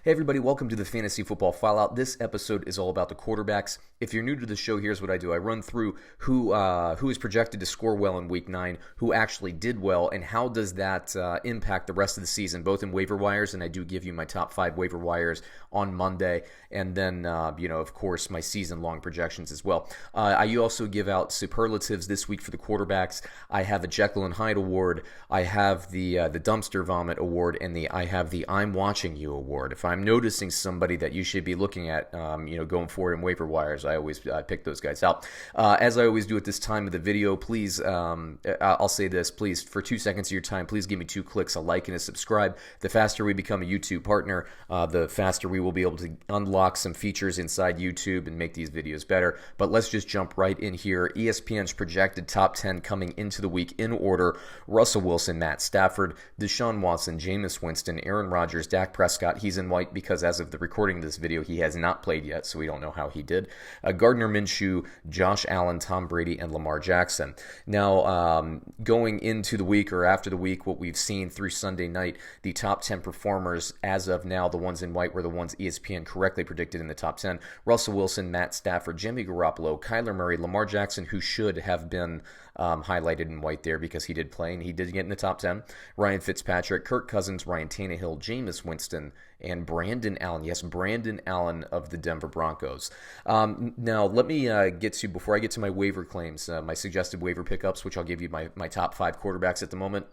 Hey everybody, welcome to the Fantasy Football Fallout. This episode is all about the quarterbacks. If you're new to the show, here's what I do. I run through who is projected to score well in Week 9, who actually did well, and how does that impact the rest of the season, both in waiver wires, and I do give you my top 5 waiver wires on Monday, and then, of course, my season-long projections as well. I also give out superlatives this week for the quarterbacks. I have a Jekyll and Hyde award. I have the Dumpster Vomit award, and I have the I'm Watching You award. If I'm noticing somebody that you should be looking at, going forward in waiver wires, I always pick those guys out. As I always do at this time of the video, please, I'll say this, please, for 2 seconds of your time, please give me 2 clicks, a like and a subscribe. The faster we become a YouTube partner, the faster we will be able to unlock some features inside YouTube and make these videos better. But let's just jump right in here. ESPN's projected top 10 coming into the week in order: Russell Wilson, Matt Stafford, Deshaun Watson, Jameis Winston, Aaron Rodgers, Dak Prescott. He's in white because as of the recording of this video, he has not played yet, so we don't know how he did. Gardner Minshew, Josh Allen, Tom Brady, and Lamar Jackson. Now, going into the week or after the week, what we've seen through Sunday night, the top 10 performers as of now, the ones in white were the ones ESPN correctly predicted in the top 10. Russell Wilson, Matt Stafford, Jimmy Garoppolo, Kyler Murray, Lamar Jackson, who should have been highlighted in white there because he did play and he did get in the top 10. Ryan Fitzpatrick, Kirk Cousins, Ryan Tannehill, Jameis Winston, and Brandon Allen. Yes, Brandon Allen of the Denver Broncos. Now, let me before I get to my waiver claims, my suggested waiver pickups, which I'll give you my top 5 quarterbacks at the moment.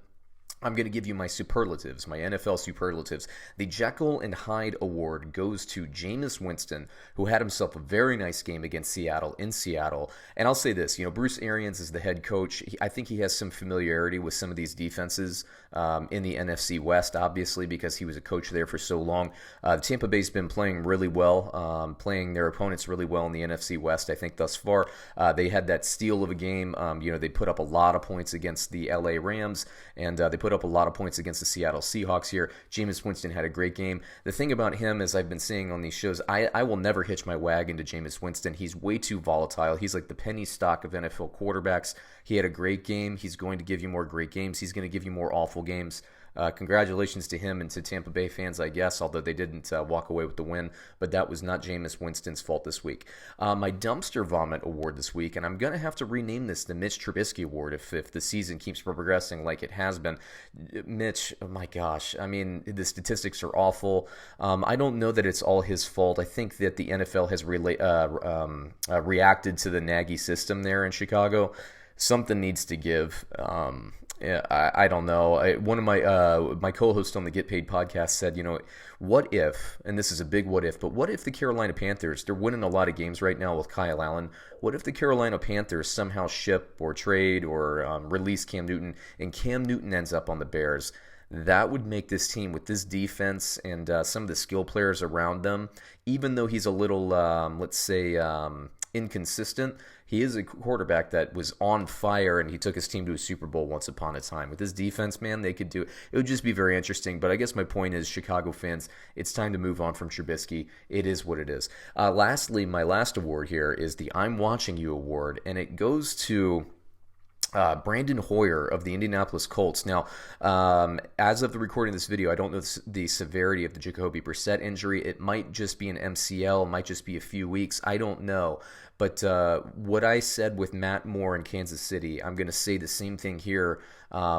I'm going to give you my superlatives, my NFL superlatives. The Jekyll and Hyde award goes to Jameis Winston, who had himself a very nice game against Seattle in Seattle. And I'll say this, Bruce Arians is the head coach. I think he has some familiarity with some of these defenses in the NFC West, obviously, because he was a coach there for so long. Tampa Bay's been playing really well, playing their opponents really well in the NFC West, I think, thus far. They had that steal of a game. They put up a lot of points against the LA Rams, and they put up a lot of points against the Seattle Seahawks here. Jameis Winston had a great game. The thing about him, as I've been saying on these shows, I will never hitch my wagon to Jameis Winston. He's way too volatile. He's like the penny stock of NFL quarterbacks. He had a great game. He's going to give you more great games. He's going to give you more awful games. Congratulations to him and to Tampa Bay fans, I guess, although they didn't walk away with the win, but that was not Jameis Winston's fault this week. My Dumpster Vomit award this week, and I'm going to have to rename this the Mitch Trubisky award if the season keeps progressing like it has been. Mitch, oh my gosh, I mean, the statistics are awful. I don't know that it's all his fault. I think that the NFL has reacted to the Nagy system there in Chicago. Something needs to give. I don't know. One of my co-hosts on the Get Paid podcast said, what if, and this is a big what if, but what if the Carolina Panthers, they're winning a lot of games right now with Kyle Allen, what if the Carolina Panthers somehow ship or trade or release Cam Newton, and Cam Newton ends up on the Bears? That would make this team, with this defense and some of the skill players around them, even though he's a little, inconsistent, he is a quarterback that was on fire, and he took his team to a Super Bowl once upon a time. With his defense, man, they could do it. It would just be very interesting. But I guess my point is, Chicago fans, it's time to move on from Trubisky. It is what it is. Lastly, my last award here is the I'm Watching You award, and it goes to Brandon Hoyer of the Indianapolis Colts. Now, as of the recording of this video, I don't know the severity of the Jacoby Brissett injury. It might just be an MCL. It might just be a few weeks. I don't know. But what I said with Matt Moore in Kansas City, I'm going to say the same thing here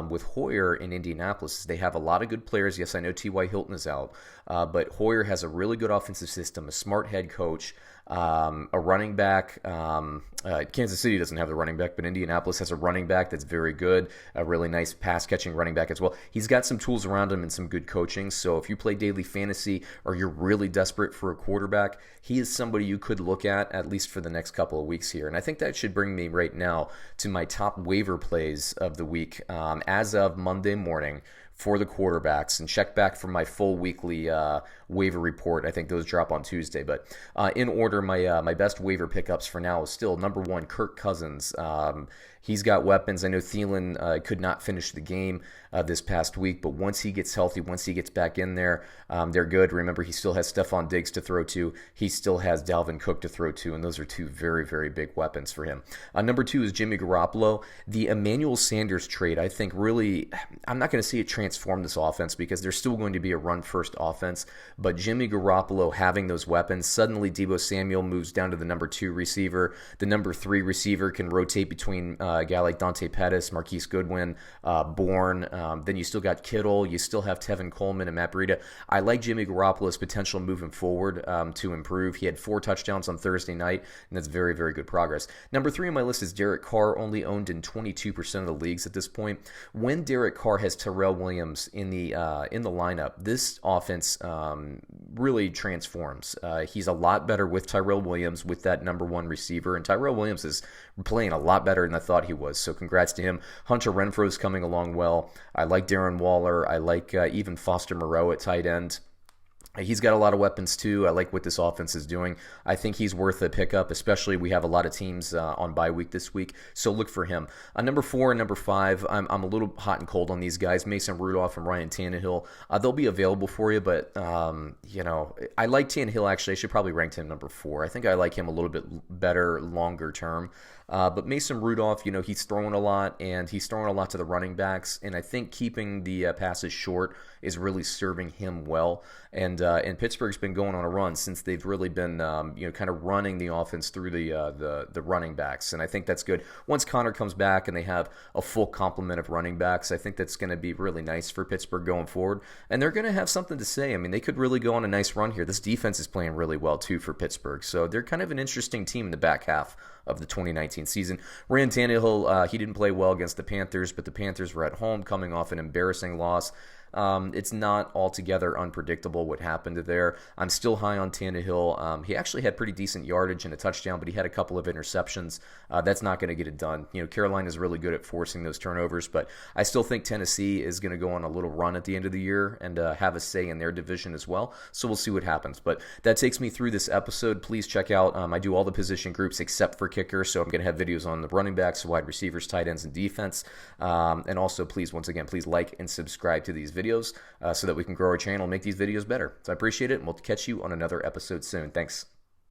with Hoyer in Indianapolis. They have a lot of good players. Yes, I know T.Y. Hilton is out, but Hoyer has a really good offensive system, a smart head coach, a running back. Kansas City doesn't have the running back, but Indianapolis has a running back that's very good, a really nice pass-catching running back as well. He's got some tools around him and some good coaching, so if you play daily fantasy or you're really desperate for a quarterback, he is somebody you could look at least for the next couple of weeks here. And I think that should bring me right now to my top waiver plays of the week as of Monday morning for the quarterbacks, and check back for my full weekly waiver report. I think those drop on Tuesday. But in order, my best waiver pickups for now is still number 1, Kirk Cousins. He's got weapons. I know Thielen could not finish the game this past week, but once he gets healthy, once he gets back in there, they're good. Remember, he still has Stephon Diggs to throw to. He still has Dalvin Cook to throw to, and those are two very, very big weapons for him. Number 2 is Jimmy Garoppolo. The Emmanuel Sanders trade, I think, really, I'm not going to see it transform this offense because there's still going to be a run-first offense, but Jimmy Garoppolo having those weapons, suddenly Deebo Samuel moves down to the number 2 receiver. The number 3 receiver can rotate between a guy like Dante Pettis, Marquise Goodwin, Bourne. Then you still got Kittle. You still have Tevin Coleman and Matt Breida. I like Jimmy Garoppolo's potential moving forward to improve. He had 4 touchdowns on Thursday night, and that's very, very good progress. Number 3 on my list is Derek Carr, only owned in 22% of the leagues at this point. When Derek Carr has Terrell Williams in the lineup, this offense really transforms. He's a lot better with Tyrell Williams, with that number 1 receiver, and Tyrell Williams is playing a lot better than I thought he was, so congrats to him. Hunter Renfro's coming along well. I like Darren Waller. I like even Foster Moreau at tight end. He's got a lot of weapons too. I like what this offense is doing. I think he's worth a pickup, especially we have a lot of teams on bye week this week, so look for him. Number 4 and number 5, I'm a little hot and cold on these guys, Mason Rudolph and Ryan Tannehill. They'll be available for you, but I like Tannehill actually. I should probably rank him number 4. I think I like him a little bit better longer term. But Mason Rudolph, he's throwing a lot, and he's throwing a lot to the running backs, and I think keeping the passes short is really serving him well. And Pittsburgh's been going on a run since they've really been, kind of running the offense through the running backs, and I think that's good. Once Connor comes back and they have a full complement of running backs, I think that's going to be really nice for Pittsburgh going forward, and they're going to have something to say. I mean, they could really go on a nice run here. This defense is playing really well too for Pittsburgh, so they're kind of an interesting team in the back half of the 2019 season. Ryan Tannehill, he didn't play well against the Panthers, but the Panthers were at home coming off an embarrassing loss. It's not altogether unpredictable what happened there. I'm still high on Tannehill. He actually had pretty decent yardage and a touchdown, but he had a couple of interceptions. That's not going to get it done. Carolina is really good at forcing those turnovers, but I still think Tennessee is going to go on a little run at the end of the year and have a say in their division as well. So we'll see what happens. But that takes me through this episode. Please check out, I do all the position groups except for kicker, so I'm going to have videos on the running backs, wide receivers, tight ends, and defense. And also, please like and subscribe to these videos so that we can grow our channel and make these videos better. So I appreciate it, and we'll catch you on another episode soon. Thanks.